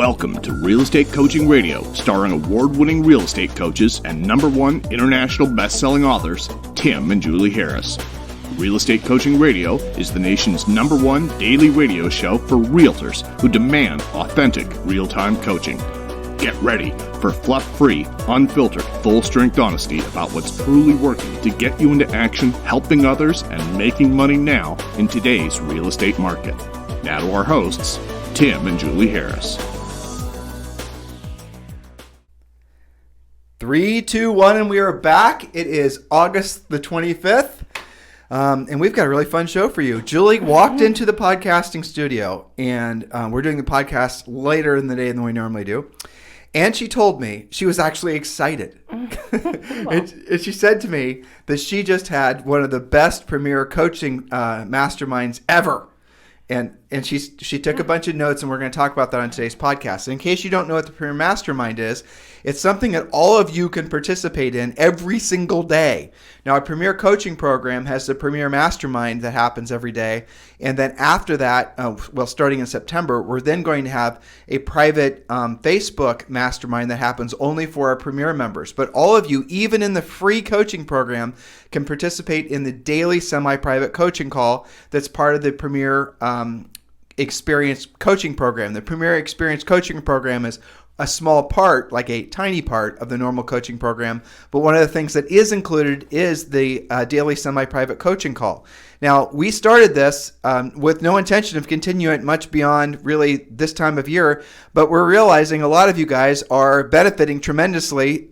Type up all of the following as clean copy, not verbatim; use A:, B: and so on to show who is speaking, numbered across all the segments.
A: Welcome to Real Estate Coaching Radio, starring award-winning real estate coaches and #1 international best-selling authors, Tim and Julie Harris. Real Estate Coaching Radio is the nation's #1 daily radio show for realtors who demand authentic, real-time coaching. Get ready for fluff-free, unfiltered, full-strength honesty about what's truly working to get you into action, helping others, and making money now in today's real estate market. Now to our hosts, Tim and Julie Harris.
B: 3, 2, 1, and we are back. It is August the 25th, and we've got a really fun show for you. Julie walked into the podcasting studio, and we're doing the podcast later in the day than we normally do. And she told me she was actually excited. and she said to me that she just had one of the best premier coaching masterminds ever. And she took a bunch of notes, and we're going to talk about that on today's podcast. And in case you don't know what the Premier Mastermind is, it's something that all of you can participate in every single day. Now, our Premier Coaching Program has the Premier Mastermind that happens every day. And then after that, starting in September, we're then going to have a private Facebook Mastermind that happens only for our Premier members. But all of you, even in the free coaching program, can participate in the daily semi-private coaching call that's part of the Premier Experience Coaching Program. The Premier Experience Coaching Program is a small part, like a tiny part of the normal coaching program. But one of the things that is included is the daily semi-private coaching call. Now, we started this with no intention of continuing it much beyond really this time of year, but we're realizing a lot of you guys are benefiting tremendously,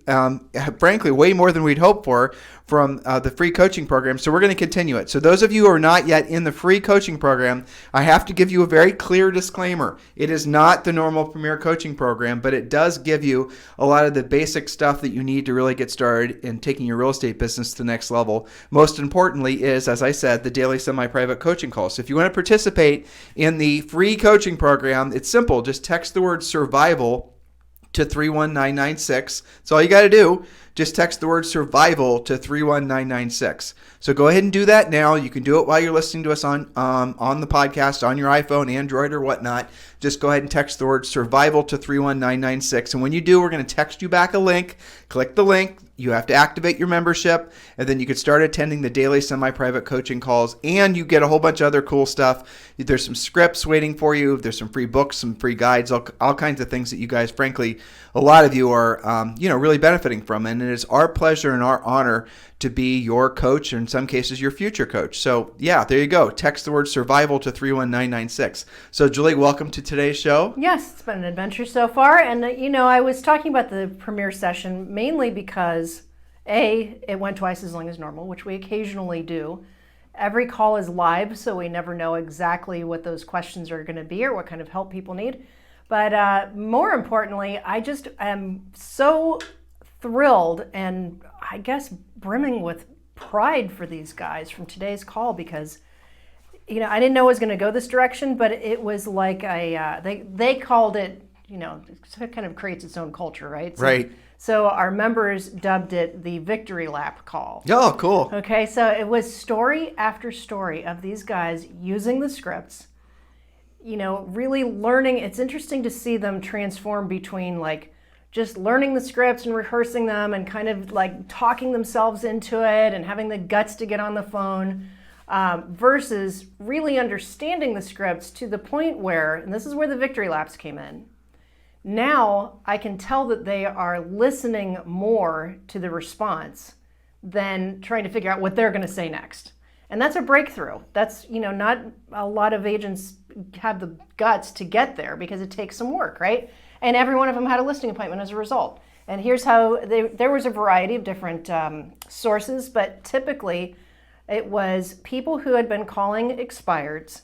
B: frankly, way more than we'd hoped for from the free coaching program. So we're going to continue it. So those of you who are not yet in the free coaching program, I have to give you a very clear disclaimer. It is not the normal Premier Coaching Program, but it does give you a lot of the basic stuff that you need to really get started in taking your real estate business to the next level. Most importantly is, as I said, the daily semi-private coaching call. So if you want to participate in the free coaching program, it's simple. Just text the word survival to 31996. That's all you got to do. Just text the word survival to 31996. So go ahead and do that now. You can do it while you're listening to us on the podcast, on your iPhone, Android, or whatnot. Just go ahead and text the word survival to 31996. And when you do, we're going to text you back a link. Click the link. You have to activate your membership, and then you can start attending the daily semi-private coaching calls, and you get a whole bunch of other cool stuff. There's some scripts waiting for you. There's some free books, some free guides, all kinds of things that you guys, frankly, a lot of you are really benefiting from. And it is our pleasure and our honor to be your coach, or in some cases, your future coach. So, yeah, there you go. Text the word survival to 31996. So, Julie, welcome to today's show.
C: Yes, it's been an adventure so far. And, I was talking about the premiere session mainly because, A, it went twice as long as normal, which we occasionally do. Every call is live, so we never know exactly what those questions are going to be or what kind of help people need. But more importantly, I just am so thrilled and I guess brimming with pride for these guys from today's call because, I didn't know it was going to go this direction, but it was like they called it, it kind of creates its own culture, right?
B: Right.
C: So our members dubbed it the victory lap call.
B: Oh, cool.
C: Okay, so it was story after story of these guys using the scripts, really learning. It's interesting to see them transform between like just learning the scripts and rehearsing them and kind of like talking themselves into it and having the guts to get on the phone versus really understanding the scripts to the point where, and this is where the victory laps came in, now I can tell that they are listening more to the response than trying to figure out what they're going to say next. And that's a breakthrough. That's, not a lot of agents have the guts to get there because it takes some work, right? And every one of them had a listing appointment as a result. And here's how there was a variety of different sources, but typically it was people who had been calling expireds,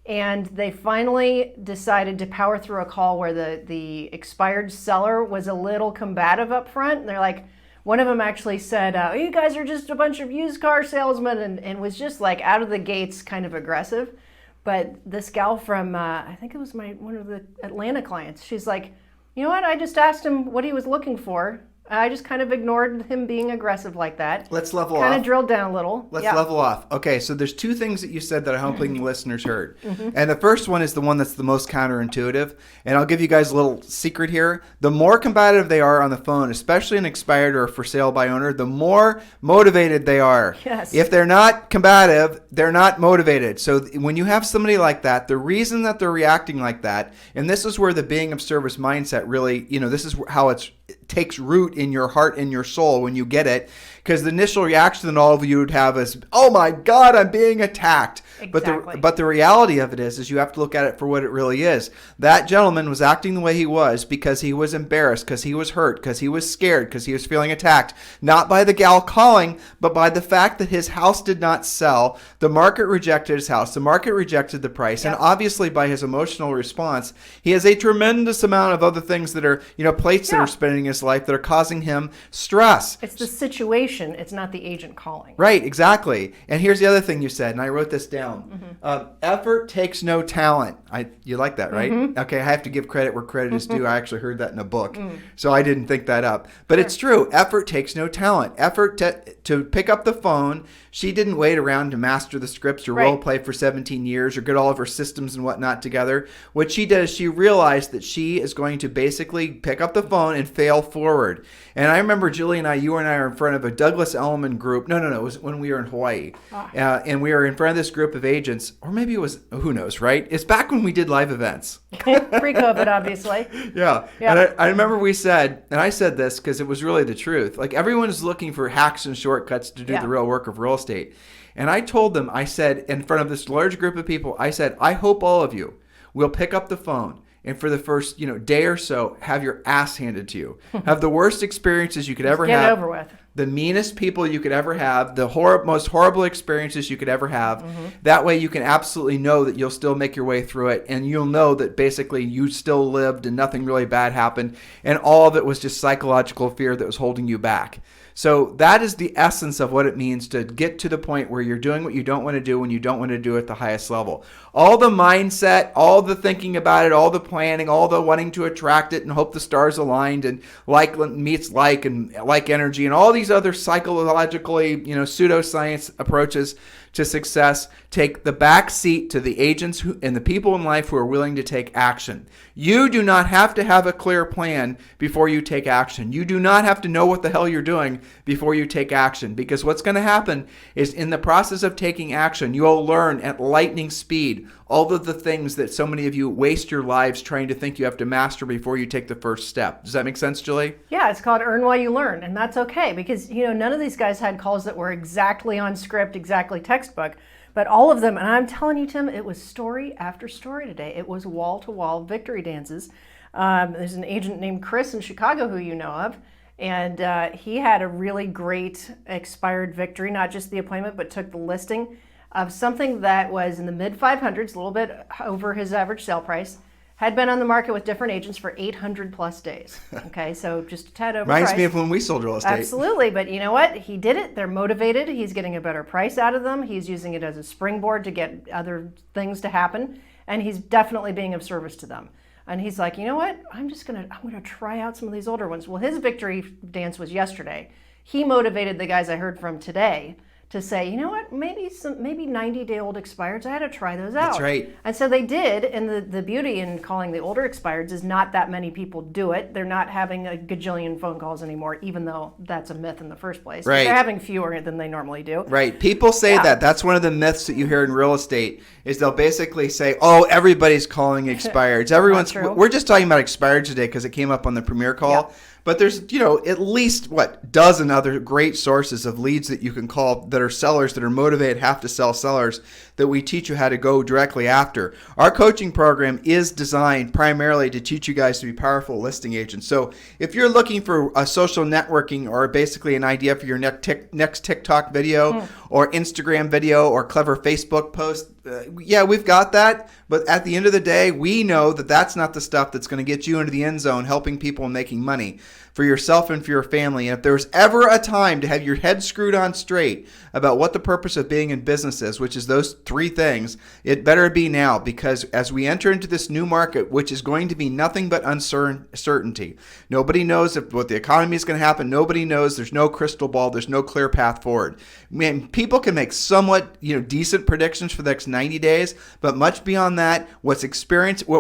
C: and they finally decided to power through a call where the expired seller was a little combative up front. And they're like, one of them actually said, you guys are just a bunch of used car salesmen, and was just like out of the gates kind of aggressive. But this gal from, I think it was one of the Atlanta clients, she's like, you know what, I just asked him what he was looking for. I just kind of ignored him being aggressive like that.
B: Let's level off.
C: Kind of drilled down a little.
B: Let's level off. Okay, so there's two things that you said that I'm hoping listeners heard. And the first one is the one that's the most counterintuitive. And I'll give you guys a little secret here. The more combative they are on the phone, especially an expired or for sale by owner, the more motivated they are.
C: Yes.
B: If they're not combative, they're not motivated. So when you have somebody like that, the reason that they're reacting like that, and this is where the being of service mindset really, this is how it takes root in your heart and your soul when you get it, because the initial reaction that all of you would have is, oh my God, I'm being attacked.
C: Exactly.
B: But the reality of it is you have to look at it for what it really is. That gentleman was acting the way he was because he was embarrassed, because he was hurt, because he was scared, because he was feeling attacked, not by the gal calling, but by the fact that his house did not sell. The market rejected his house. The market rejected the price.
C: Yep.
B: And obviously by his emotional response, he has a tremendous amount of other things that are, plates that are spinning in his life that are causing him stress.
C: It's the situation. It's not the agent calling.
B: Right, exactly. And here's the other thing you said, and I wrote this down. Effort takes no talent. You like that, right? Okay, I have to give credit where credit is due. I actually heard that in a book, so I didn't think that up. But it's true. Effort takes no talent. Effort to pick up the phone. She didn't wait around to master the scripts or role play for 17 years or get all of her systems and whatnot together. What she did is she realized that she is going to basically pick up the phone and fail forward. And I remember Julie and you and I were in front of a Douglas Elliman group. No, it was when we were in Hawaii. And we were in front of this group of agents, or maybe it was, who knows, right? It's back when we did live events.
C: Pre-COVID, obviously.
B: Yeah. And I remember we said, and I said this because it was really the truth, like everyone's looking for hacks and shortcuts to do the real work of real estate. And I told them, I said, in front of this large group of people, I said, I hope all of you will pick up the phone and for the first day or so, have your ass handed to you. Have the worst experiences you could ever have.
C: Get it over with.
B: The meanest people you could ever have, the most horrible experiences you could ever have. That way you can absolutely know that you'll still make your way through it, and you'll know that basically you still lived and nothing really bad happened, and all of it was just psychological fear that was holding you back. So that is the essence of what it means to get to the point where you're doing what you don't want to do when you don't want to do it at the highest level. All the mindset, all the thinking about it, all the planning, all the wanting to attract it and hope the stars aligned and like meets like and like energy and all these other psychologically, pseudoscience approaches to success take the back seat to the agents and the people in life who are willing to take action. You do not have to have a clear plan before you take action. You do not have to know what the hell you're doing before you take action, because what's going to happen is in the process of taking action, you'll learn at lightning speed all of the things that so many of you waste your lives trying to think you have to master before you take the first step. Does that make sense, Julie?
C: Yeah, it's called earn while you learn, and that's okay because, none of these guys had calls that were exactly on script, exactly textbook, but all of them, and I'm telling you, Tim, it was story after story today. It was wall-to-wall victory dances. There's an agent named Chris in Chicago who you know of, and he had a really great expired victory, not just the appointment, but took the listing of something that was in the mid 500s, a little bit over his average sale price, had been on the market with different agents for 800 plus days. Okay, so just a tad over
B: Reminds
C: price.
B: me of when we sold real estate.
C: Absolutely, but you know what? He did it. They're motivated. He's getting a better price out of them. He's using it as a springboard to get other things to happen, and he's definitely being of service to them. And he's like, you know what? I'm gonna try out some of these older ones. Well, his victory dance was yesterday. He motivated the guys I heard from today to say, you know what, maybe 90-day-old expireds, I had to try those out.
B: That's right.
C: And so they did, and the beauty in calling the older expireds is not that many people do it. They're not having a gajillion phone calls anymore, even though that's a myth in the first place.
B: Right.
C: They're having fewer than they normally do.
B: Right. People say that. That's one of the myths that you hear in real estate is they'll basically say, oh, everybody's calling expireds. Everyone's. We're just talking about expireds today because it came up on the premiere call.
C: Yeah.
B: But there's, at least, dozen other great sources of leads that you can call that are sellers that are motivated, have to sell sellers that we teach you how to go directly after. Our coaching program is designed primarily to teach you guys to be powerful listing agents. So if you're looking for a social networking or basically an idea for your next TikTok video or Instagram video or clever Facebook post, we've got that. But at the end of the day, we know that that's not the stuff that's going to get you into the end zone helping people and making money. for yourself and for your family. And if there's ever a time to have your head screwed on straight about what the purpose of being in business is, which is those three things, it better be now, because as we enter into this new market, which is going to be nothing but uncertainty, nobody knows what the economy is going to happen. Nobody knows. There's no crystal ball. There's no clear path forward. Man, people can make somewhat decent predictions for the next 90 days, but much beyond that, what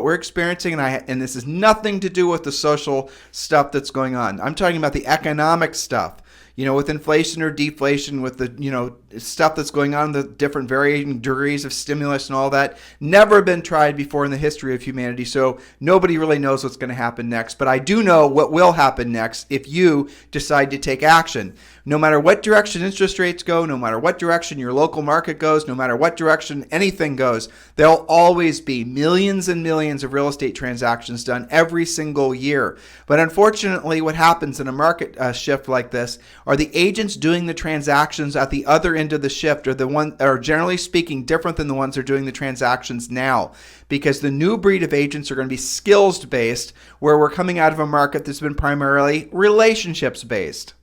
B: we're experiencing, and this has nothing to do with the social stuff that's going on. I'm talking about the economic stuff, with inflation or deflation, with the, stuff that's going on, the different varying degrees of stimulus and all that. Never been tried before in the history of humanity. So nobody really knows what's going to happen next. But I do know what will happen next if you decide to take action. No matter what direction interest rates go, no matter what direction your local market goes, no matter what direction anything goes, there'll always be millions and millions of real estate transactions done every single year. But unfortunately, what happens in a market shift like this are the agents doing the transactions at the other end of the shift are generally speaking different than the ones that are doing the transactions now, because the new breed of agents are going to be skills based, where we're coming out of a market that's been primarily relationships based.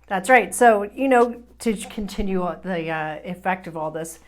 C: That's right. So, to continue the effect of all this,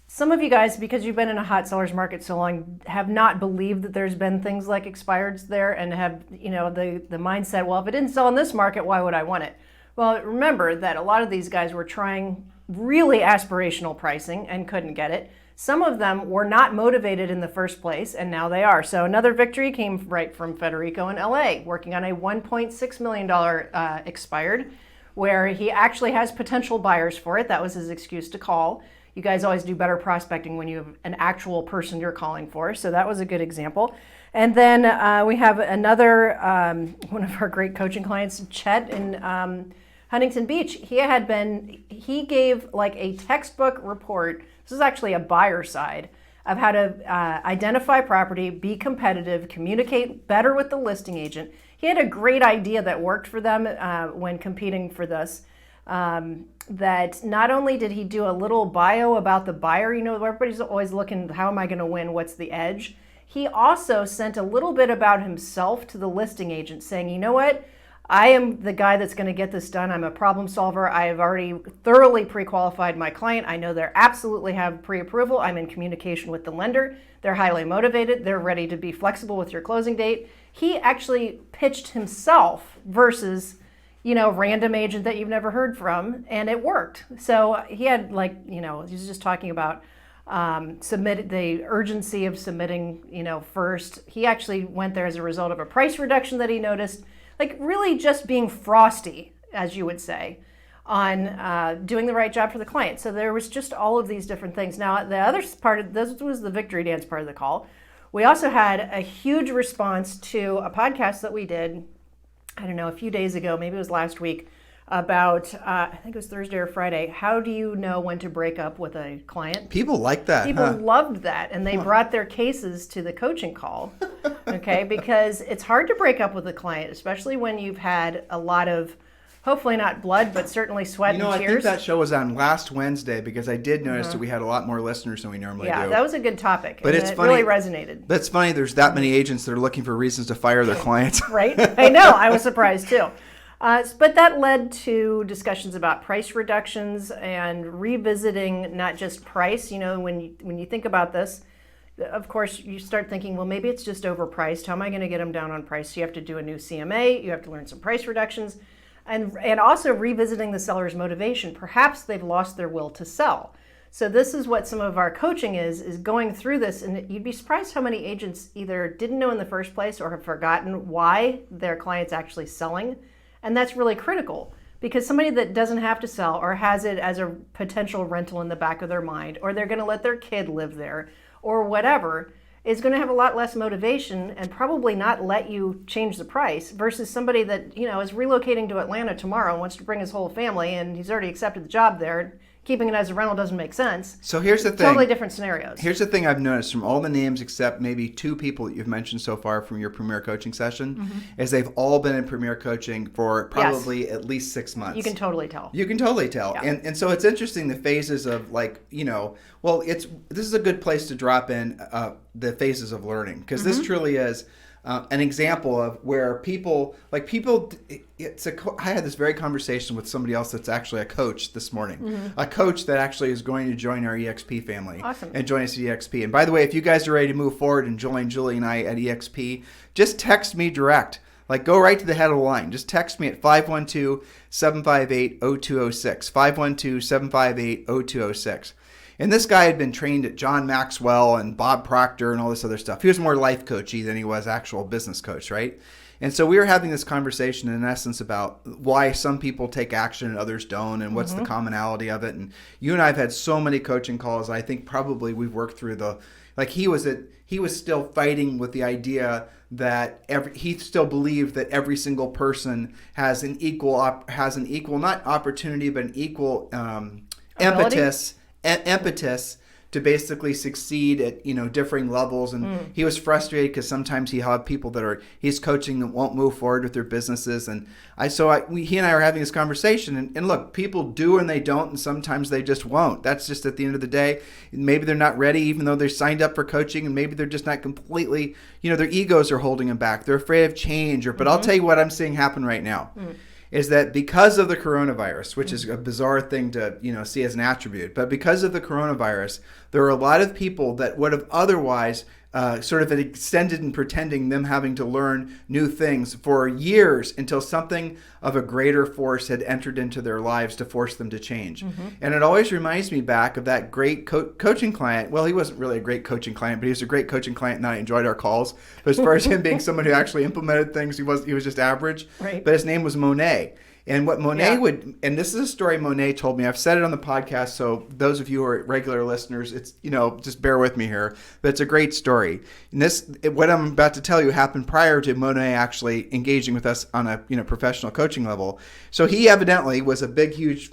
C: some of you guys, because you've been in a hot seller's market so long, have not believed that there's been things like expireds there, and have, the mindset, well, if it didn't sell in this market, why would I want it? Well, remember that a lot of these guys were trying really aspirational pricing and couldn't get it. Some of them were not motivated in the first place, and now they are. So another victory came right from Federico in LA, working on a $1.6 million expired, where he actually has potential buyers for it. That was his excuse to call. You guys always do better prospecting when you have an actual person you're calling for. So that was a good example. And then we have another, one of our great coaching clients, Chet in Huntington Beach. He gave like a textbook report. This is actually a buyer side of how to identify property, be competitive, communicate better with the listing agent. He had a great idea that worked for them when competing for this. That not only did he do a little bio about the buyer, everybody's always looking, how am I going to win? What's the edge? He also sent a little bit about himself to the listing agent saying, you know what? I am the guy that's going to get this done. I'm a problem solver. I have already thoroughly pre-qualified my client. I know they absolutely have pre-approval. I'm in communication with the lender. They're highly motivated. They're ready to be flexible with your closing date. He actually pitched himself versus, random agent that you've never heard from, and it worked. So he had he was just talking about the urgency of submitting, first. He actually went there as a result of a price reduction that he noticed, really just being frosty, as you would say, on doing the right job for the client. So there was just all of these different things. Now, the other part of this was the victory dance part of the call. We also had a huge response to a podcast that we did, I don't know, a few days ago, maybe it was last week, about, I think it was Thursday or Friday, how do you know when to break up with a client?
B: People like that.
C: People loved that, and they brought their cases to the coaching call, okay? Because it's hard to break up with a client, especially when you've had a lot of, hopefully not blood, but certainly sweat and tears.
B: I think that show was on last Wednesday, because I did notice that we had a lot more listeners than we normally do.
C: Yeah, that was a good topic.
B: But
C: it's funny, really resonated.
B: But it's funny, there's that many agents that are looking for reasons to fire their clients.
C: Right? I know. I was surprised too. But that led to discussions about price reductions and revisiting not just price. When you think about this, of course, you start thinking, well, maybe it's just overpriced. How am I going to get them down on price? So you have to do a new CMA. You have to learn some price reductions. And also revisiting the seller's motivation. Perhaps they've lost their will to sell. So this is what some of our coaching is going through this. And you'd be surprised how many agents either didn't know in the first place or have forgotten why their client's actually selling. And that's really critical, because somebody that doesn't have to sell or has it as a potential rental in the back of their mind, or they're going to let their kid live there or whatever, is going to have a lot less motivation and probably not let you change the price, versus somebody that, is relocating to Atlanta tomorrow and wants to bring his whole family, and he's already accepted the job there. Keeping it as a rental doesn't make sense.
B: So here's the thing.
C: Totally different scenarios.
B: Here's the thing I've noticed from all the names except maybe two people that you've mentioned so far from your Premier Coaching session, is they've all been in Premier Coaching for probably at least 6 months.
C: You can totally tell.
B: Yeah. And so it's interesting, the phases of this is a good place to drop in the phases of learning, because this truly is an example of where people. I had this very conversation with somebody else that's actually a coach this morning, a coach that actually is going to join our EXP family and join us at EXP. And by the way, if you guys are ready to move forward and join Julie and I at EXP, just text me direct. Like, go right to the head of the line. Just text me at 512-758-0206, 512-758-0206. And this guy had been trained at John Maxwell and Bob Proctor and all this other stuff. He was more life coachy than he was actual business coach, right? And so we were having this conversation in essence about why some people take action and others don't, and what's the commonality of it. And you and I have had so many coaching calls. I think probably we've worked through he was still fighting with the idea that he still believed that every single person has an equal not opportunity but an equal impetus to basically succeed at differing levels. And he was frustrated because sometimes he had people that he's coaching that won't move forward with their businesses. And he and I are having this conversation. And look, people do and they don't, and sometimes they just won't. That's just at the end of the day. Maybe they're not ready, even though they're signed up for coaching, and maybe they're just not completely. Their egos are holding them back. They're afraid of change. But I'll tell you what I'm seeing happen right now. Is that because of the coronavirus, which is a bizarre thing to see as an attribute, but because of the coronavirus, there are a lot of people that would have otherwise sort of extended and pretending them having to learn new things for years until something of a greater force had entered into their lives to force them to change. And it always reminds me back of that great coaching client. Well, he wasn't really a great coaching client, but he was a great coaching client, and I enjoyed our calls. But as far as him being someone who actually implemented things, he was just average.
C: Right.
B: But his name was Monet. And what Monet would, and this is a story Monet told me. I've said it on the podcast, so those of you who are regular listeners, it's just bear with me here. But it's a great story. And what I'm about to tell you happened prior to Monet actually engaging with us on a professional coaching level. So he evidently was a big, huge,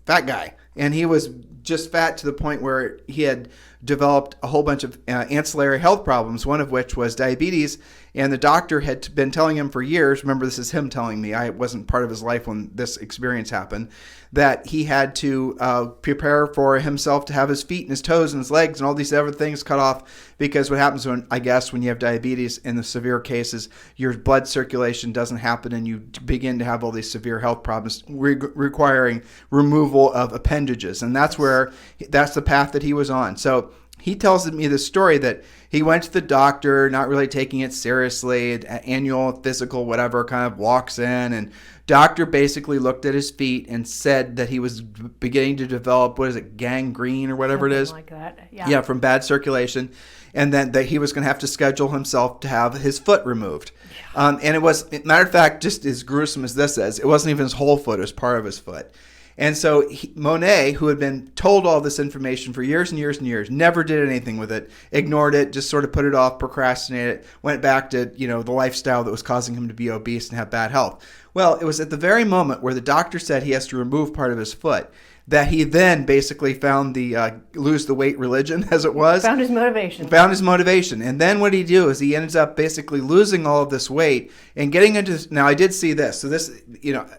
B: fat guy, and he was just fat to the point where he had developed a whole bunch of ancillary health problems, one of which was diabetes. And the doctor had been telling him for years, remember this is him telling me, I wasn't part of his life when this experience happened, that he had to prepare for himself to have his feet and his toes and his legs and all these other things cut off, because what happens when you have diabetes in the severe cases, your blood circulation doesn't happen and you begin to have all these severe health problems requiring removal of appendages. And that's the path that he was on. So he tells me this story that he went to the doctor, not really taking it seriously, annual physical, whatever, kind of walks in, and doctor basically looked at his feet and said that he was beginning to develop, gangrene or whatever
C: Something
B: it is?
C: like that.
B: Yeah, from bad circulation. And then that he was going to have to schedule himself to have his foot removed. Yeah. And it was, matter of fact, just as gruesome as this is, it wasn't even his whole foot, it was part of his foot. And so Monet, who had been told all this information for years and years and years, never did anything with it, ignored it, just sort of put it off, procrastinated it, went back to, the lifestyle that was causing him to be obese and have bad health. Well, it was at the very moment where the doctor said he has to remove part of his foot that he then basically found the lose the weight religion, as it was.
C: Found his motivation. And
B: then what he do is he ends up basically losing all of this weight and getting into, now I did see this. So this,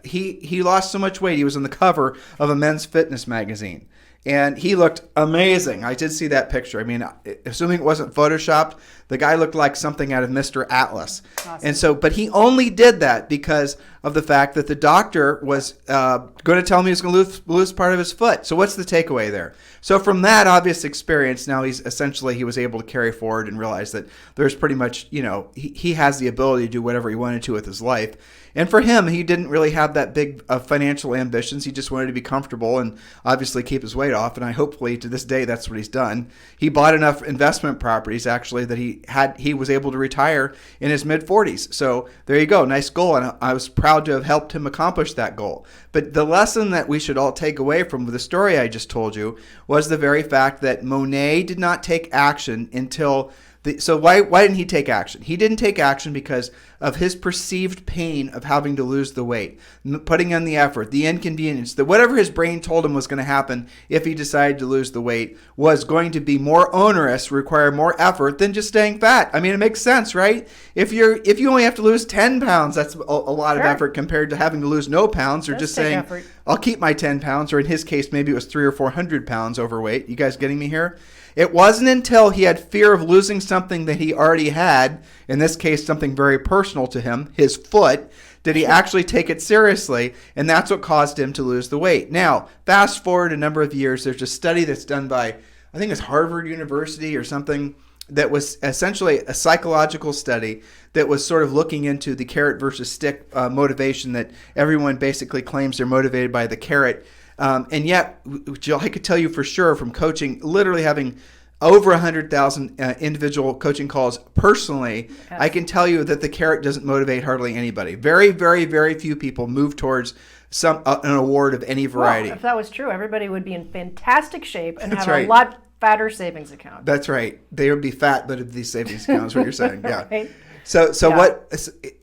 B: he lost so much weight, he was on the cover of a men's fitness magazine. And he looked amazing. I did see that picture. I mean, assuming it wasn't photoshopped, the guy looked like something out of Mr. Atlas. Awesome. And so, but he only did that because of the fact that the doctor was going to tell him he was going to lose part of his foot. So what's the takeaway there? So from that obvious experience, now he was able to carry forward and realize that there's pretty much, he has the ability to do whatever he wanted to with his life. And for him, he didn't really have that big financial ambitions. He just wanted to be comfortable and obviously keep his weight off. And hopefully to this day, that's what he's done. He bought enough investment properties actually that he was able to retire in his mid 40s. So there you go. Nice goal. And I was proud to have helped him accomplish that goal. But the lesson that we should all take away from the story I just told you was the very fact that Monet did not take action until so why didn't he take action? He didn't take action because of his perceived pain of having to lose the weight, putting in the effort, the inconvenience, that whatever his brain told him was going to happen if he decided to lose the weight was going to be more onerous, require more effort than just staying fat. I mean, it makes sense, right? If you only have to lose 10 pounds, that's a lot of effort compared to having to lose no pounds, or just saying, I'll keep my 10 pounds, or in his case, maybe it was 300 or 400 pounds overweight. You guys getting me here? It wasn't until he had fear of losing something that he already had, in this case, something very personal to him, his foot, did he actually take it seriously, and that's what caused him to lose the weight. Now, fast forward a number of years, there's a study that's done by, I think it's Harvard University or something, that was essentially a psychological study that was sort of looking into the carrot versus stick motivation that everyone basically claims they're motivated by the carrot. And yet, Jill, I could tell you for sure from coaching, literally having over 100,000 individual coaching calls personally, yes. I can tell you that the carrot doesn't motivate hardly anybody. Very, very, very few people move towards an award of any variety.
C: Well, if that was true, everybody would be in fantastic shape and
B: That's
C: have
B: right.
C: a lot fatter savings account.
B: That's right. They would be fat, but it'd be savings accounts, what you're saying. Yeah.
C: Right?
B: So
C: Yeah.
B: what,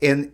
B: and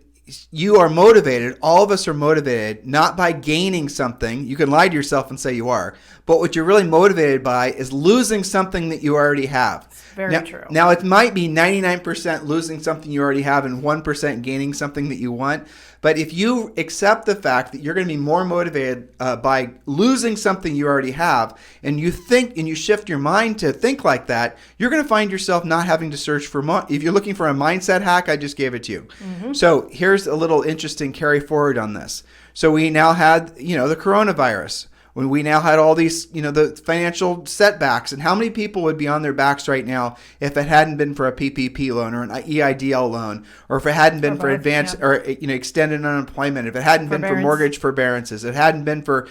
B: you are motivated, all of us are motivated, not by gaining something. You can lie to yourself and say you are, but what you're really motivated by is losing something that you already have.
C: Very true.
B: Now, it might be 99% losing something you already have and 1% gaining something that you want. But if you accept the fact that you're going to be more motivated by losing something you already have, and you think and you shift your mind to think like that, you're going to find yourself not having to search for if you're looking for a mindset hack, I just gave it to you. Mm-hmm. So here's a little interesting carry forward on this. So we now had, the coronavirus. When we now had all these, the financial setbacks, and how many people would be on their backs right now if it hadn't been for a PPP loan or an EIDL loan, or if it hadn't been for advanced or extended unemployment, if it hadn't been for mortgage forbearances, it hadn't been for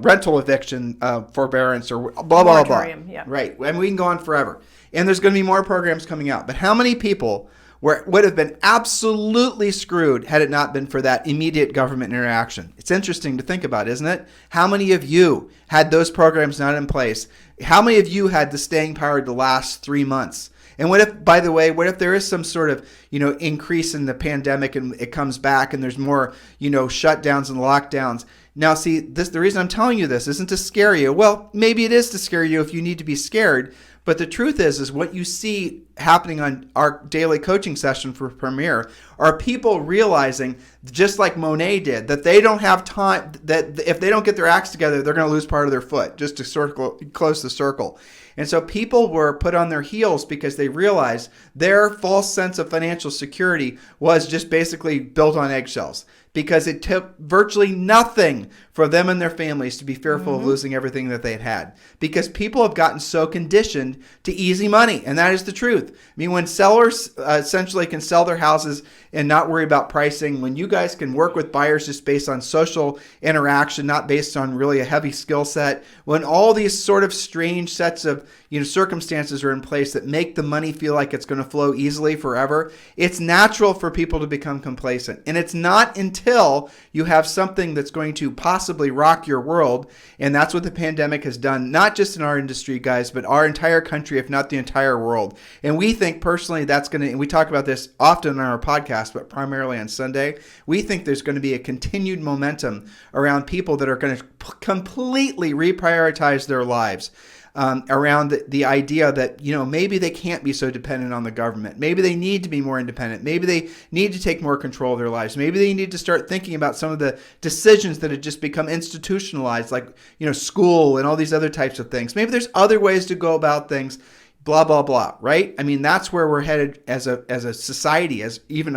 B: rental eviction forbearance or blah blah blah.
C: Yeah.
B: Right, and we can go on forever. And there's going to be more programs coming out. But how many people would have been absolutely screwed had it not been for that immediate government interaction? It's interesting to think about, isn't it? How many of you had those programs not in place? How many of you had the staying power to last 3 months? And what if, by the way, what if there is some sort of, increase in the pandemic and it comes back and there's more, shutdowns and lockdowns? Now, see, the reason I'm telling you this isn't to scare you. Well, maybe it is to scare you if you need to be scared. But the truth is what you see happening on our daily coaching session for Premier are people realizing, just like Monet did, that they don't have time, that if they don't get their acts together, they're going to lose part of their foot, just to close the circle. And so people were put on their heels because they realized their false sense of financial security was just basically built on eggshells, because it took virtually nothing for them and their families to be fearful of losing everything that they'd had, because people have gotten so conditioned to easy money. And that is the truth. I mean, when sellers essentially can sell their houses and not worry about pricing, when you guys can work with buyers just based on social interaction, not based on really a heavy skill set, when all these sort of strange sets of circumstances are in place that make the money feel like it's going to flow easily forever, it's natural for people to become complacent. And it's not until you have something that's going to possibly rock your world, and that's what the pandemic has done, not just in our industry, guys, but our entire country, if not the entire world. And we think personally that's going to, and we talk about this often on our podcast, but primarily on Sunday, we think there's going to be a continued momentum around people that are going to completely reprioritize their lives. Around the idea that, maybe they can't be so dependent on the government. Maybe they need to be more independent. Maybe they need to take more control of their lives. Maybe they need to start thinking about some of the decisions that have just become institutionalized, like, school and all these other types of things. Maybe there's other ways to go about things, blah, blah, blah, right? I mean, that's where we're headed as a society, as even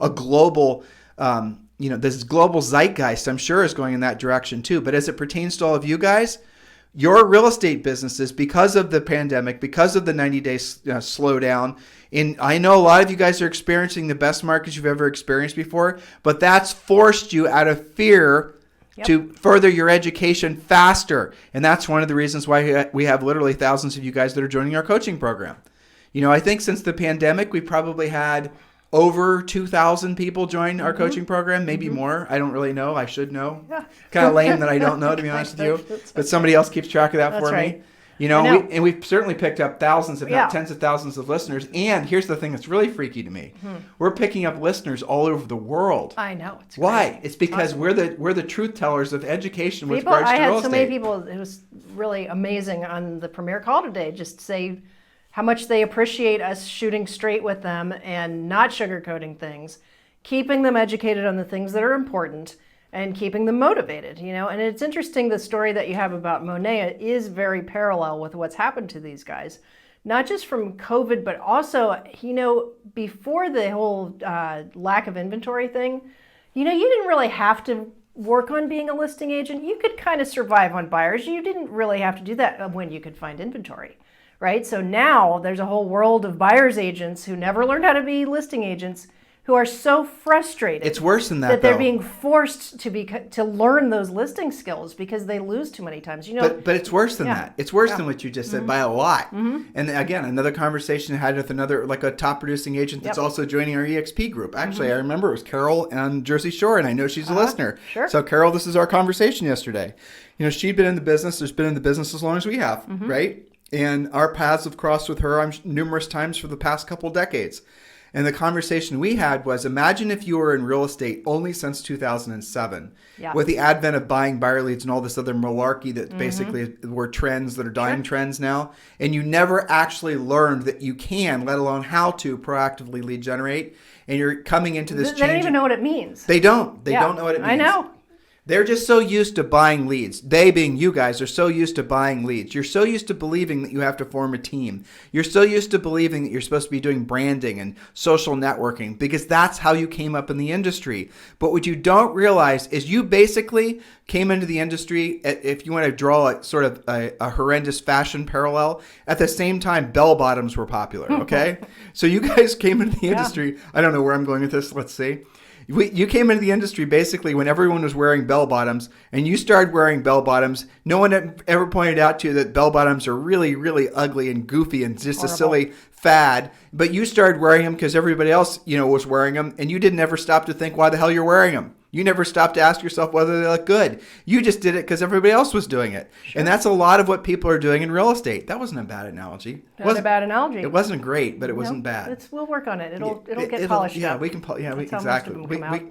B: a global, this global zeitgeist, I'm sure, is going in that direction too. But as it pertains to all of you guys, your real estate businesses, because of the pandemic, because of the 90-day slowdown, and I know a lot of you guys are experiencing the best markets you've ever experienced before, but that's forced you out of fear to further your education faster. And that's one of the reasons why we have literally thousands of you guys that are joining our coaching program. I think since the pandemic, we probably had over 2,000 people join our coaching program, maybe more. I don't really know. I should know. Yeah. Kind of lame that I don't know, to be honest with you. But somebody else keeps track of that for me. We've certainly picked up thousands, if not tens of thousands of listeners. And here's the thing that's really freaky to me. We're picking up listeners all over the world.
C: I know. It's
B: Why?
C: crazy.
B: It's because we're the truth tellers of education with
C: People,
B: regards to real estate.
C: I had so many people, it was really amazing on the Premier call today, just to say how much they appreciate us shooting straight with them and not sugarcoating things, keeping them educated on the things that are important, and keeping them motivated, And it's interesting, the story that you have about Monet is very parallel with what's happened to these guys. Not just from COVID, but also, before the whole lack of inventory thing, you didn't really have to work on being a listing agent. You could kind of survive on buyers. You didn't really have to do that when you could find inventory, right? So now there's a whole world of buyer's agents who never learned how to be listing agents, who are so frustrated.
B: It's worse than that,
C: they're
B: though.
C: being forced to learn those listing skills because they lose too many times.
B: But it's worse than that. It's worse than what you just said by a lot. And again, another conversation I had with another, like a top producing agent that's also joining our EXP group. Actually, I remember it was Carol on Jersey Shore, and I know she's a listener.
C: Sure.
B: So Carol, this is our conversation yesterday. She'd been in the business. There's been in the business as long as we have, right? And our paths have crossed with her numerous times for the past couple decades. And the conversation we had was, imagine if you were in real estate only since 2007, with the advent of buying buyer leads and all this other malarkey that basically were trends that are dying trends now, and you never actually learned that you can, let alone how to proactively lead generate, and you're coming into this change.
C: They don't even know what it means.
B: They don't. They don't know what it means.
C: I know.
B: They're just so used to buying leads. They, being you guys, are so used to buying leads. You're so used to believing that you have to form a team. You're so used to believing that you're supposed to be doing branding and social networking because that's how you came up in the industry. But what you don't realize is you basically came into the industry, if you want to draw a horrendous fashion parallel, at the same time bell bottoms were popular, okay? So you guys came into the industry. I don't know where I'm going with this. Let's see. You came into the industry basically when everyone was wearing bell bottoms, and you started wearing bell bottoms. No one had ever pointed out to you that bell bottoms are really, really ugly and goofy and just a silly fad. But you started wearing them because everybody else, was wearing them, and you didn't ever stop to think why the hell you're wearing them. You never stopped to ask yourself whether they look good. You just did it because everybody else was doing it. Sure. And that's a lot of what people are doing in real estate. That wasn't a bad analogy.
C: Not a bad analogy.
B: It wasn't great, but it wasn't bad.
C: We'll work on it. It'll get polished up.
B: We can. Exactly.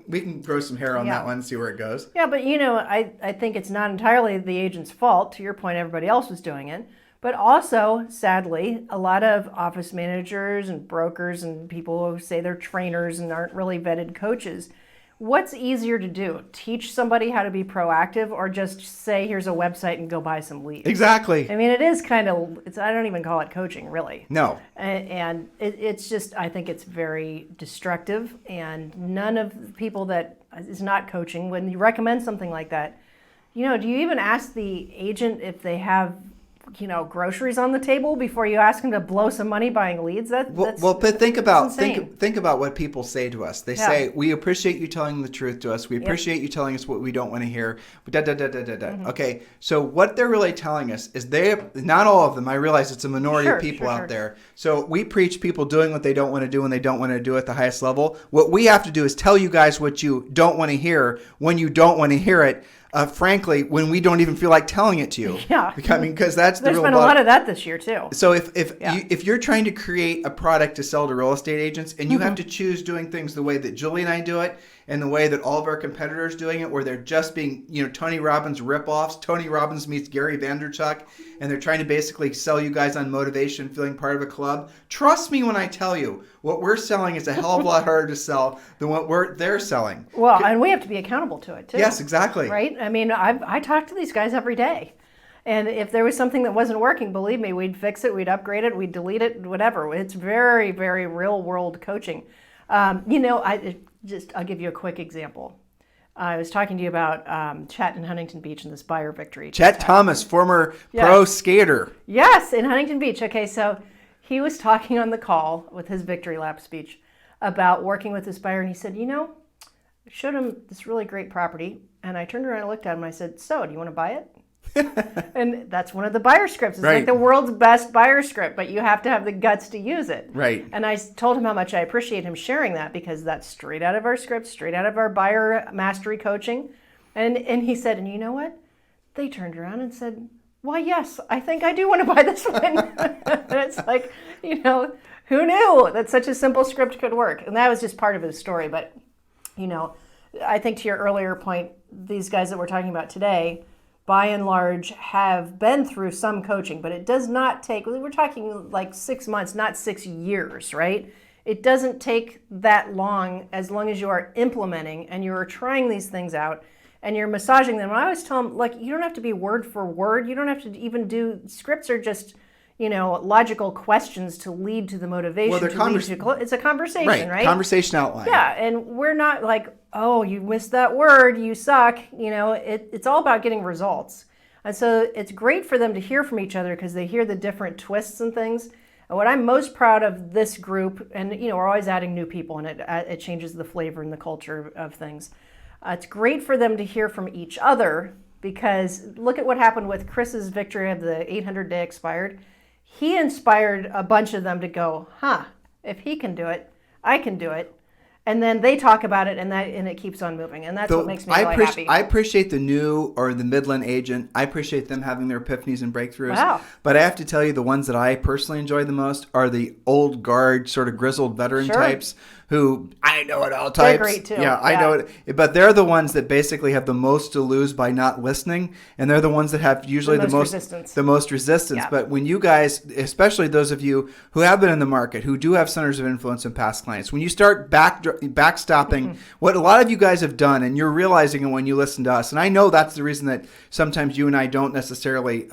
B: We can grow some hair on that one and see where it goes.
C: Yeah, but I think it's not entirely the agent's fault. To your point, everybody else was doing it. But also, sadly, a lot of office managers and brokers and people who say they're trainers and aren't really vetted coaches. What's easier to do? Teach somebody how to be proactive, or just say, here's a website and go buy some leads?
B: Exactly.
C: I mean, it is kind of, I don't even call it coaching, really.
B: No.
C: And it's just, I think it's very destructive, and none of the people that is not coaching, when you recommend something like that, do you even ask the agent if they have groceries on the table before you ask them to blow some money buying leads? But think
B: about what people say to us. They say, we appreciate you telling the truth to us. We appreciate you telling us what we don't want to hear. Okay, so what they're really telling us is not all of them. I realize it's a minority of people out there. So we preach people doing what they don't want to do when they don't want to do at the highest level. What we have to do is tell you guys what you don't want to hear when you don't want to hear it. Frankly, when we don't even feel like telling it to you.
C: Yeah.
B: Because that's the real
C: There's been a lot of that this year, too.
B: So if you're trying to create a product to sell to real estate agents, and you have to choose doing things the way that Julie and I do it, and the way that all of our competitors doing it, where they're just being, Tony Robbins ripoffs, Tony Robbins meets Gary Vaynerchuk, and they're trying to basically sell you guys on motivation, feeling part of a club. Trust me when I tell you, what we're selling is a hell of a lot harder to sell than what they're selling.
C: Well, and we have to be accountable to it, too.
B: Yes, exactly.
C: Right? I mean, I talk to these guys every day. And if there was something that wasn't working, believe me, we'd fix it, we'd upgrade it, we'd delete it, whatever. It's very, very real world coaching. I'll give you a quick example. I was talking to you about Chet in Huntington Beach and this buyer victory.
B: Chet Thomas, former pro skater.
C: Yes, in Huntington Beach. Okay, so he was talking on the call with his victory lap speech about working with this buyer, and he said, I showed him this really great property, and I turned around and looked at him, and I said, so, do you want to buy it? And that's one of the buyer scripts. It's like the world's best buyer script, but you have to have the guts to use it.
B: Right.
C: And I told him how much I appreciate him sharing that, because that's straight out of our script, straight out of our buyer mastery coaching. And he said, and you know what? They turned around and said, why, yes, I think I do want to buy this one. And it's like, who knew that such a simple script could work? And that was just part of his story. But, I think to your earlier point, these guys that we're talking about today, by and large, have been through some coaching, but it does not take, we're talking like 6 months, not 6 years, right? It doesn't take that long, as long as you are implementing and you are trying these things out and you're massaging them. And I always tell them, like, you don't have to be word for word. You don't have to even do scripts are just, logical questions to lead to the motivation. Well, it's a conversation, right?
B: Conversation outline.
C: Yeah, and we're not like, oh, you missed that word, you suck. It's all about getting results. And so it's great for them to hear from each other because they hear the different twists and things. And what I'm most proud of this group, and we're always adding new people, and it changes the flavor and the culture of things. It's great for them to hear from each other because look at what happened with Chris's victory of the 800-day expired. He inspired a bunch of them to go, if he can do it, I can do it. And then they talk about it, and it keeps on moving, and that's what makes me really happy.
B: I appreciate the new or the Midland agent. I appreciate them having their epiphanies and breakthroughs.
C: Wow.
B: But I have to tell you, the ones that I personally enjoy the most are the old guard, sort of grizzled veteran types who I know it all types.
C: They're great too.
B: Yeah, I know it. But they're the ones that basically have the most to lose by not listening, and they're the ones that have usually the most resistance.
C: Yeah.
B: But when you guys, especially those of you who have been in the market, who do have centers of influence and past clients, when you start backstopping what a lot of you guys have done, and you're realizing it when you listen to us, and I know that's the reason that sometimes you and I don't necessarily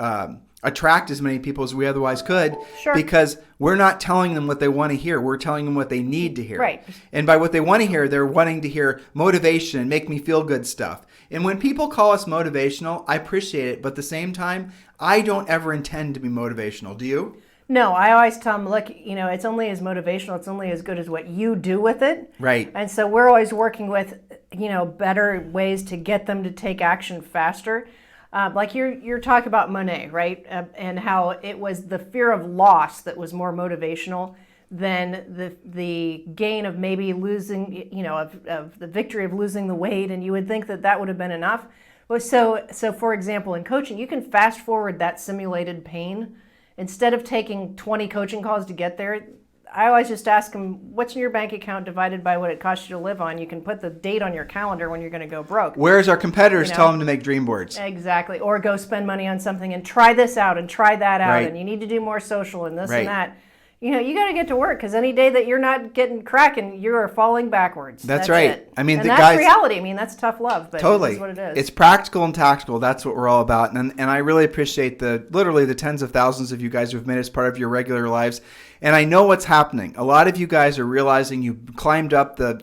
B: attract as many people as we otherwise could, because we're not telling them what they want to hear. We're telling them what they need to hear.
C: Right.
B: And by what they want to hear, they're wanting to hear motivation and make me feel good stuff. And when people call us motivational, I appreciate it. But at the same time, I don't ever intend to be motivational. Do you?
C: No, I always tell them, look, it's only as motivational. It's only as good as what you do with it.
B: Right.
C: And so we're always working with, better ways to get them to take action faster. Like you're talking about Monet, right? And how it was the fear of loss that was more motivational than the gain of maybe losing, of the victory of losing the weight. And you would think that would have been enough. Well, so for example, in coaching, you can fast forward that simulated pain. Instead of taking 20 coaching calls to get there, I always just ask them, what's in your bank account divided by what it costs you to live on? You can put the date on your calendar when you're going to go broke.
B: Whereas our competitors tell them to make dream boards.
C: Exactly. Or go spend money on something and try this out and try that out.
B: Right.
C: And you need to do more social and this
B: Right.
C: and that. You got to get to work because any day that you're not getting cracking, you are falling backwards.
B: That's right.
C: It.
B: I mean,
C: and
B: the
C: that's reality. I mean, that's tough love, but
B: totally.
C: That's what it is.
B: It's practical and tactical. That's what we're all about. And I really appreciate literally the tens of thousands of you guys who've made us part of your regular lives. And I know what's happening. A lot of you guys are realizing you climbed up the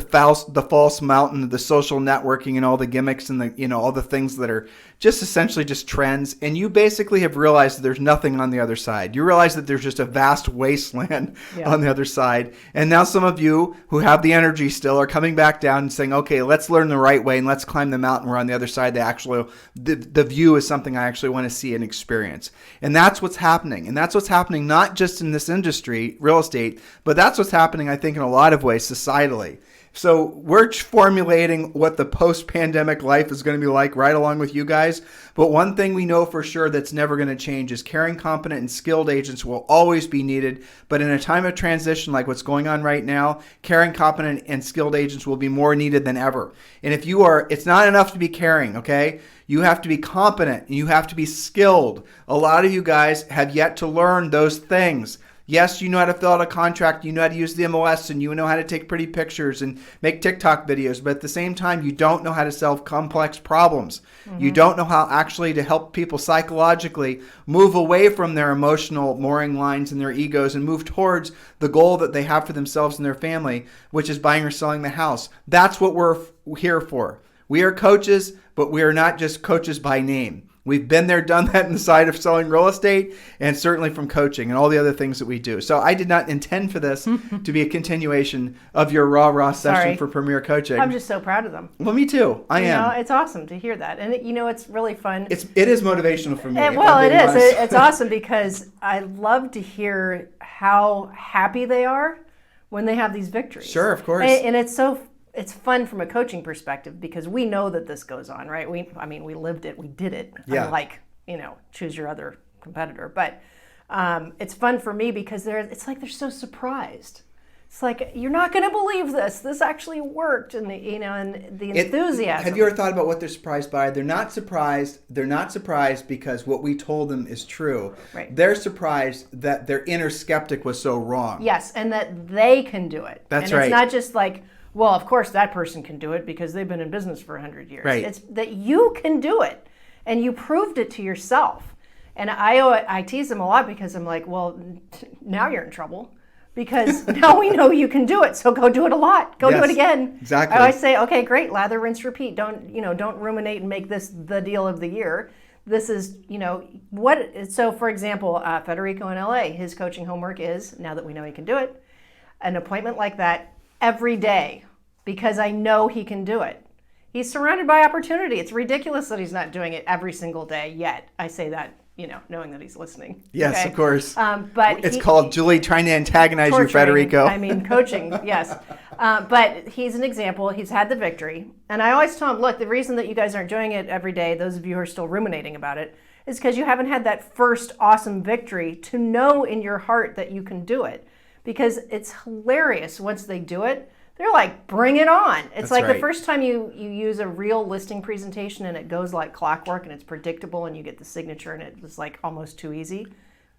B: false mountain of the social networking and all the gimmicks and all the things that are just essentially just trends. And you basically have realized that there's nothing on the other side. You realize that there's just a vast wasteland on the other side. And now some of you who have the energy still are coming back down and saying, okay, let's learn the right way and let's climb the mountain. We're on the other side. The view is something I actually want to see and experience. And that's what's happening. And that's what's happening not just in this industry, real estate, but that's what's happening, I think, in a lot of ways societally. So we're formulating what the post-pandemic life is going to be like right along with you guys. But one thing we know for sure that's never going to change is caring, competent, and skilled agents will always be needed. But in a time of transition like what's going on right now, caring, competent, and skilled agents will be more needed than ever. And if you are, it's not enough to be caring, okay? You have to be competent and you have to be skilled. A lot of you guys have yet to learn those things. Yes, you know how to fill out a contract, you know how to use the MLS, and you know how to take pretty pictures and make TikTok videos, but at the same time, you don't know how to solve complex problems. Mm-hmm. You don't know how actually to help people psychologically move away from their emotional mooring lines and their egos and move towards the goal that they have for themselves and their family, which is buying or selling the house. That's what we're here for. We are coaches, but we are not just coaches by name. We've been there, done that in the side of selling real estate and certainly from coaching and all the other things that we do. So I did not intend for this to be a continuation of your raw session for Premier Coaching.
C: I'm just so proud of them.
B: Well, me too. I am.
C: It's awesome to hear that. And it's really fun.
B: It is motivational for me.
C: It is. It's awesome because I love to hear how happy they are when they have these victories.
B: Sure, of course.
C: And it's fun from a coaching perspective because we know that this goes on, right? We lived it, we did it.
B: Yeah.
C: Unlike, choose your other competitor. But it's fun for me because it's like they're so surprised. It's like, you're not going to believe this. This actually worked, and the enthusiasm.
B: Have you ever thought about what they're surprised by? They're not surprised. They're not surprised because what we told them is true.
C: Right.
B: They're surprised that their inner skeptic was so wrong.
C: Yes, and that they can do it.
B: That's
C: and
B: right.
C: It's not just like, well, of course that person can do it because they've been in business for 100 years.
B: Right.
C: It's that you can do it, and you proved it to yourself. And I tease them a lot because I'm like, well, now you're in trouble because now we know you can do it. So go do it a lot. Go do it again.
B: Exactly.
C: I always say, okay, great, lather, rinse, repeat. Don't ruminate and make this the deal of the year. This is, what. So for example, Federico in LA, his coaching homework is, now that we know he can do it, an appointment like that every day because I know he can do it. He's surrounded by opportunity. It's ridiculous that he's not doing it every single day yet. I say that, knowing that he's listening.
B: Yes,
C: okay?
B: Of course.
C: But
B: it's called Julie trying to antagonize you, Federico.
C: Coaching, yes. But he's an example. He's had the victory. And I always tell him, look, the reason that you guys aren't doing it every day, those of you who are still ruminating about it, is because you haven't had that first awesome victory to know in your heart that you can do it. Because it's hilarious once they do it. They're like, bring it on. It's like the first time you use a real listing presentation and it goes like clockwork and it's predictable and you get the signature and it was like almost too easy.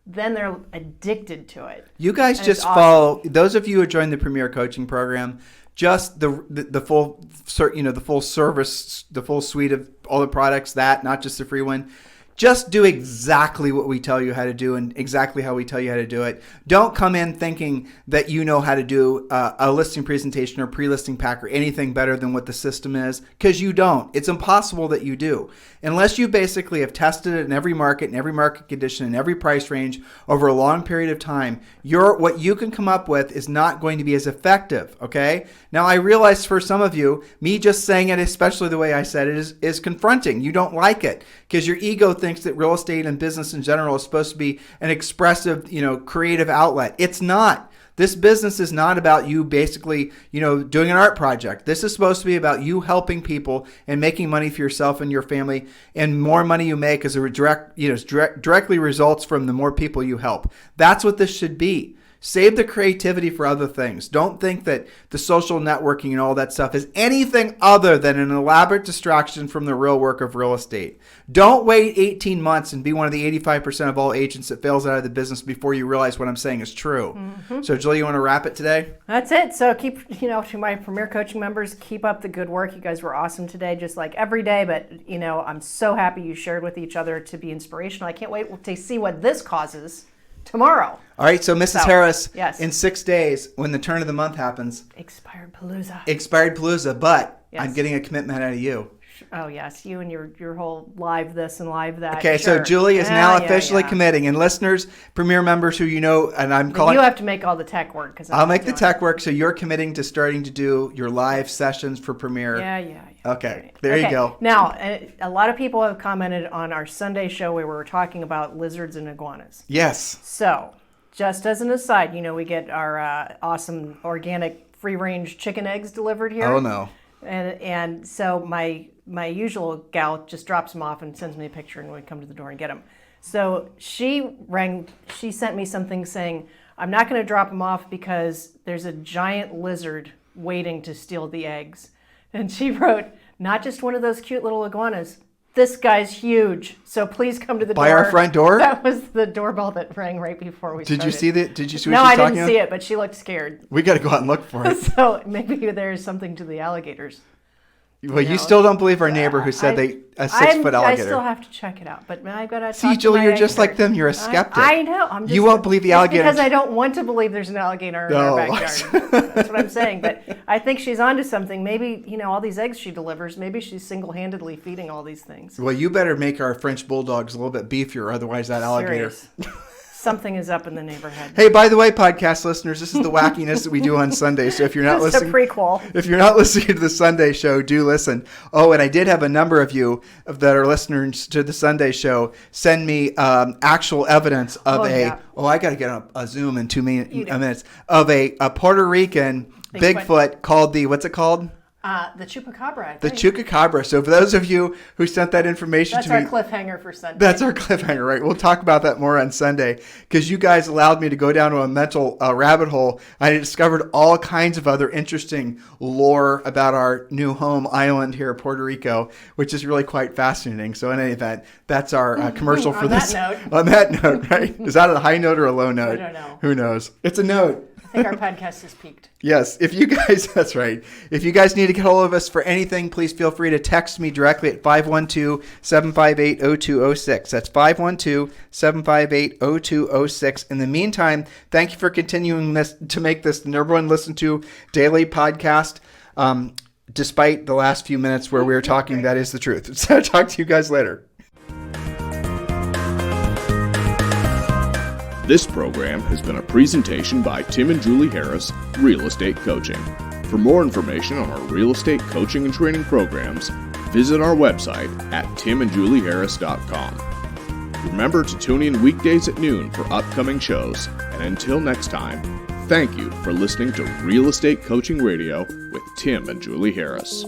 C: Then they're addicted to it.
B: You guys just follow, those of you who joined the Premier Coaching Program, just the full, the full service, the full suite of all the products, not just the free one. Just do exactly what we tell you how to do and exactly how we tell you how to do it. Don't come in thinking that you know how to do a listing presentation or pre-listing pack or anything better than what the system is, because you don't. It's impossible that you do. Unless you basically have tested it in every market condition, in every price range over a long period of time, what you can come up with is not going to be as effective, okay? Now, I realize for some of you, me just saying it, especially the way I said it, is confronting. You don't like it because your ego thinks that real estate and business in general is supposed to be an expressive, creative outlet. It's not. This business is not about you basically, doing an art project. This is supposed to be about you helping people and making money for yourself and your family. And more money you make as a directly results from the more people you help. That's what this should be. Save the creativity for other things. Don't think that the social networking and all that stuff is anything other than an elaborate distraction from the real work of real estate. Don't wait 18 months and be one of the 85% of all agents that fails out of the business before you realize what I'm saying is true. Mm-hmm. So, Julie, you want to wrap it today?
C: That's it. So keep, to my Premier Coaching members, keep up the good work. You guys were awesome today, just like every day. But, I'm so happy you shared with each other to be inspirational. I can't wait to see what this causes tomorrow.
B: All right, so Mrs. Harris,
C: yes.
B: In 6 days, when the turn of the month happens,
C: Expired Palooza, but
B: yes. I'm getting a commitment out of you.
C: Oh, yes, you and your whole live this and live that.
B: Okay,
C: sure.
B: So Julie is now officially committing. And listeners, Premier members who and I'm calling...
C: You have to make all the tech work.
B: I'll make the tech work, so you're committing to starting to do your live sessions for Premier.
C: Yeah.
B: Okay,
C: right.
B: there you go.
C: Now, a lot of people have commented on our Sunday show where we were talking about lizards and iguanas.
B: Yes.
C: So, just as an aside, we get our awesome organic free-range chicken eggs delivered here.
B: Oh, no.
C: And so my usual gal just drops them off and sends me a picture and we come to the door and get them. So she sent me something saying, I'm not going to drop them off because there's a giant lizard waiting to steal the eggs. And she wrote, not just one of those cute little iguanas. This guy's huge, so please come to the door.
B: By our front door?
C: That was the doorbell that rang right before we started.
B: Did you see what
C: no,
B: she's talking about?
C: No, I didn't see it, but she looked scared.
B: We got to go out and look for it.
C: So maybe there's something to the alligators.
B: Well, you still don't believe our neighbor who said a 6-foot alligator.
C: I still have to check it out, but I've got to
B: see, Julie, you're just like them. You're a skeptic.
C: I know.
B: You won't believe the alligator
C: because I don't want to believe there's an alligator in our backyard. That's what I'm saying. But I think she's onto something. Maybe all these eggs she delivers. Maybe she's single-handedly feeding all these things.
B: Well, you better make our French bulldogs a little bit beefier, otherwise that alligator.
C: Something is up in the neighborhood.
B: Hey, by the way, podcast listeners, this is the wackiness that we do on Sunday. So if you're not listening,
C: a prequel.
B: If you're not listening to the Sunday show, do listen. Oh, and I did have a number of you that are listeners to the Sunday show send me actual evidence of I got to get a Zoom in 2 minutes of a Puerto Rican Bigfoot called what's it called?
C: The chupacabra, I think.
B: The chupacabra. So for those of you who sent that information to me.
C: That's our cliffhanger for Sunday.
B: That's our cliffhanger, right? We'll talk about that more on Sunday because you guys allowed me to go down to a mental rabbit hole. I discovered all kinds of other interesting lore about our new home island here, Puerto Rico, which is really quite fascinating. So in any event, that's our commercial for this.
C: On that note.
B: On that note, right? Is that a high note or a low note?
C: I don't know.
B: Who knows? It's a note.
C: think our podcast has peaked.
B: Yes, if you guys, that's right. If you guys need to get hold of us for anything, please feel free to text me directly at 512-758-0206. That's 512-758-0206. In the meantime, thank you for continuing this to make this the number one listened to daily podcast, despite the last few minutes where we were talking that is the truth. So talk to you guys later.
A: This program has been a presentation by Tim and Julie Harris, Real Estate Coaching. For more information on our real estate coaching and training programs, visit our website at timandjulieharris.com. Remember to tune in weekdays at noon for upcoming shows, and until next time, thank you for listening to Real Estate Coaching Radio with Tim and Julie Harris.